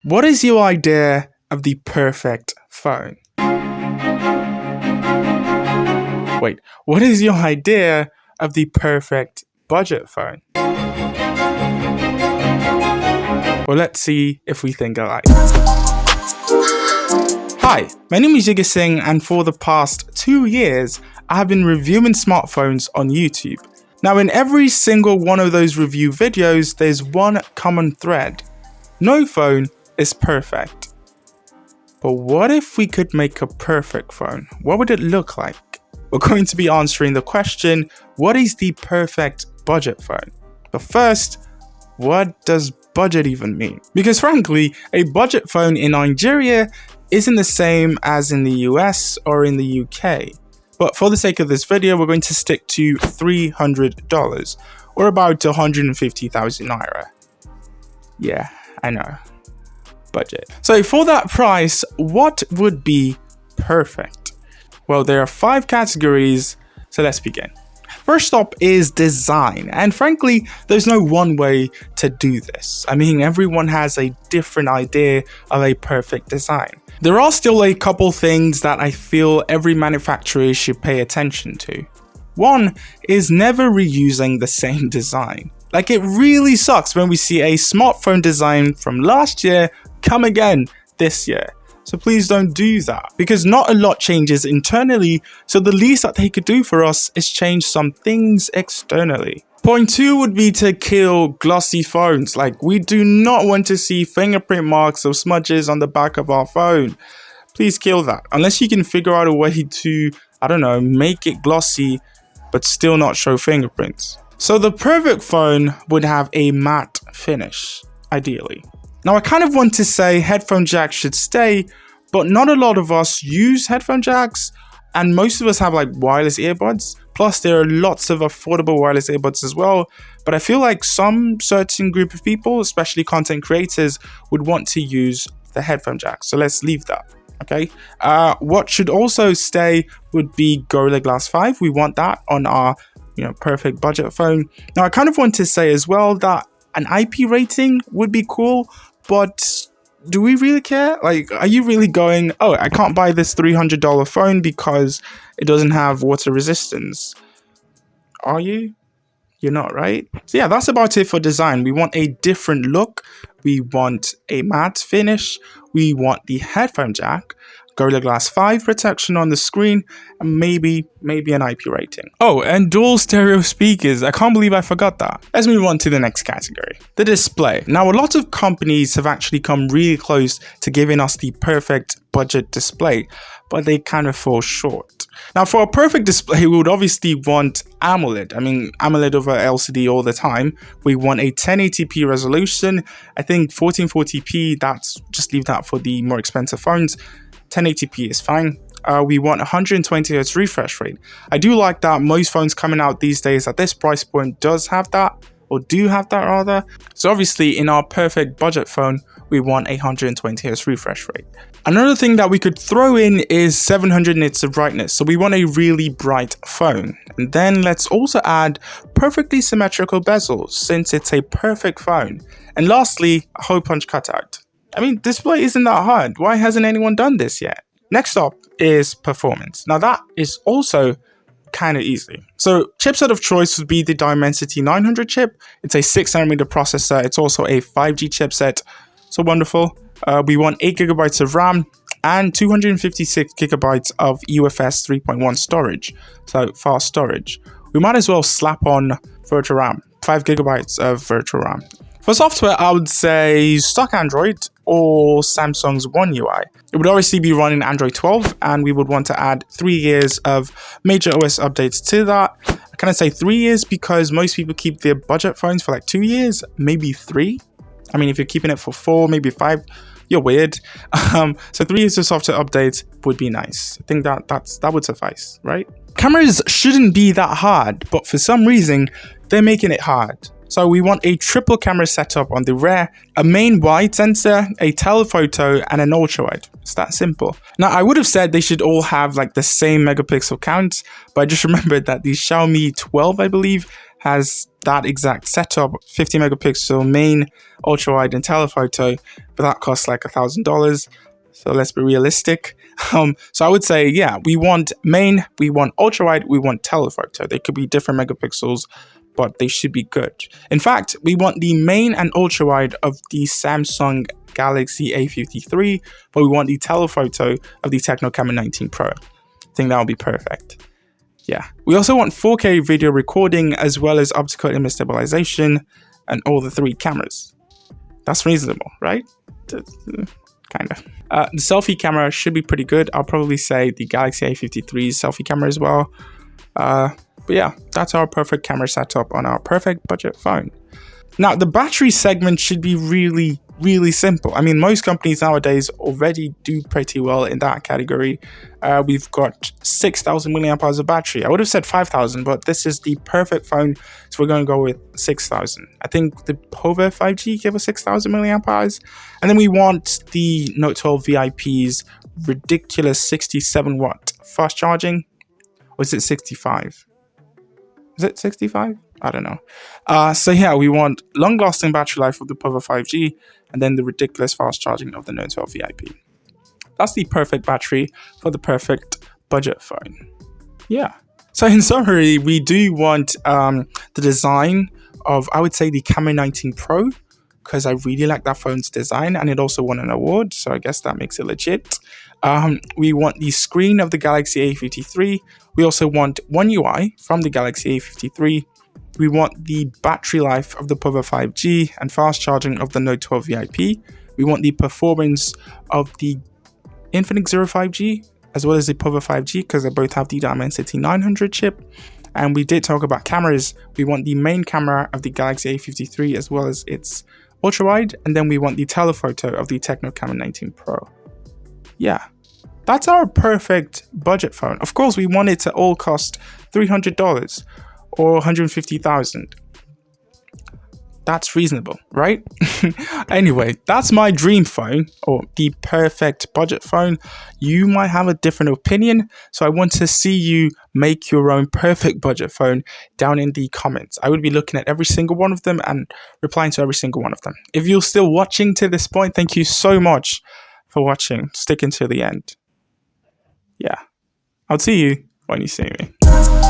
What is your idea of the perfect phone? Wait, what is your idea of the perfect budget phone? Well, let's see if we think alike. Hi, my name is Jigar Singh, and for the past 2 years, I have been reviewing smartphones on YouTube. Now, in every single one of those review videos, there's one common thread. No phone is perfect. But what if we could make a perfect phone? What would it look like? We're going to be answering the question, what is the perfect budget phone? But first, what does budget even mean? Because frankly, a budget phone in Nigeria isn't the same as in the US or in the UK. But for the sake of this video, we're going to stick to $300 or about 150,000 naira. Yeah, I know. Budget. So for that price, what would be perfect? Well, there are 5 categories, so let's begin. First up is design, and frankly, there's no one way to do this. I mean, everyone has a different idea of a perfect design. There are still a couple things that I feel every manufacturer should pay attention to. One is never reusing the same design. Like, it really sucks when we see a smartphone design from last year come again this year. So please don't do that, because not a lot changes internally, so the least that they could do for us is change some things externally. Point 2 would be to kill glossy phones. Like, we do not want to see fingerprint marks or smudges on the back of our phone. Please kill that, unless you can figure out a way to, I don't know, make it glossy but still not show fingerprints. So the perfect phone would have a matte finish, ideally. Now, I kind of want to say headphone jack should stay, but not a lot of us use headphone jacks, and most of us have like wireless earbuds. Plus, there are lots of affordable wireless earbuds as well, but I feel like some certain group of people, especially content creators, would want to use the headphone jack. So let's leave that, okay? What should also stay would be Gorilla Glass 5. We want that on our, perfect budget phone. Now, I kind of want to say as well that an IP rating would be cool, but do we really care? Like, are you really going, oh, I can't buy this $300 phone because it doesn't have water resistance? Are you? You're not, right? So yeah, that's about it for design. We want a different look. We want a matte finish. We want the headphone jack, Gorilla Glass 5 protection on the screen, and maybe an IP rating. Oh, and dual stereo speakers. I can't believe I forgot that. Let's move on to the next category, the display. Now, a lot of companies have actually come really close to giving us the perfect budget display, but they kind of fall short. Now, for a perfect display, we would obviously want AMOLED. I mean, AMOLED over LCD all the time. We want a 1080p resolution. I think 1440p, just leave that for the more expensive phones. 1080p is fine. We want 120Hz refresh rate. I do like that most phones coming out these days at this price point do have that rather. So obviously in our perfect budget phone, we want 120Hz refresh rate. Another thing that we could throw in is 700 nits of brightness. So we want a really bright phone. And then let's also add perfectly symmetrical bezels since it's a perfect phone. And lastly, a hole punch cutout. I mean, display isn't that hard. Why hasn't anyone done this yet? Next up is performance. Now that is also kind of easy. So chipset of choice would be the Dimensity 900 chip. It's a 6nm processor. It's also a 5G chipset. So wonderful. We want 8GB of RAM and 256GB of UFS 3.1 storage. So fast storage. We might as well slap on virtual RAM, 5GB of virtual RAM. For software, I would say stock Android or Samsung's One UI. It would obviously be running Android 12, and we would want to add 3 years of major OS updates to that. I kind of say 3 years because most people keep their budget phones for like 2 years, maybe 3. I mean, if you're keeping it for 4, maybe 5, you're weird. So 3 years of software updates would be nice. I think that would suffice, right? Cameras shouldn't be that hard, but for some reason, they're making it hard. So we want a triple camera setup on the rear, a main wide sensor, a telephoto, and an ultra wide. It's that simple. Now I would have said they should all have like the same megapixel count, but I just remembered that the Xiaomi 12, I believe, has that exact setup, 50 megapixel main, ultra wide, and telephoto, but that costs like $1,000. So let's be realistic. So I would say, yeah, we want main, we want ultra wide, we want telephoto. They could be different megapixels, but they should be good. In fact, we want the main and ultra wide of the Samsung Galaxy A53, but we want the telephoto of the Tecno Camon 19 Pro. I think that would be perfect. Yeah. We also want 4K video recording as well as optical image stabilization and all the 3 cameras. That's reasonable, right? Kind of. The selfie camera should be pretty good. I'll probably say the Galaxy A53's selfie camera as well. But yeah, that's our perfect camera setup on our perfect budget phone. Now, the battery segment should be really, really simple. I mean, most companies nowadays already do pretty well in that category. We've got 6,000 milliamp hours of battery. I would have said 5,000, but this is the perfect phone, so we're going to go with 6,000. I think the Povo 5G gave us 6,000 milliamp hours. And then we want the Note 12 VIP's ridiculous 67 watt fast charging. Or is it 65? Is it 65? I don't know. So yeah, we want long-lasting battery life of the Povo 5G and then the ridiculous fast charging of the Note 12 VIP. That's the perfect battery for the perfect budget phone. Yeah. So in summary, we do want the design of, I would say, the Camon 19 Pro, because I really like that phone's design and it also won an award, so I guess that makes it legit. We want the screen of the Galaxy A53. We also want One UI from the Galaxy A53. We want the battery life of the Povo 5G and fast charging of the Note 12 VIP. We want the performance of the Infinix Zero 5G as well as the Povo 5G, because they both have the Dimensity 900 chip. And we did talk about cameras. We want the main camera of the Galaxy A53 as well as its ultra wide, and then we want the telephoto of the Tecno Camon 19 Pro. Yeah, that's our perfect budget phone. Of course, we want it to all cost $300 or $150,000. That's reasonable, right? Anyway, that's my dream phone, or the perfect budget phone. You might have a different opinion, so I want to see you make your own perfect budget phone down in the comments. I would be looking at every single one of them and replying to every single one of them. If you're still watching to this point, thank you so much for watching, sticking to the end. Yeah, I'll see you when you see me.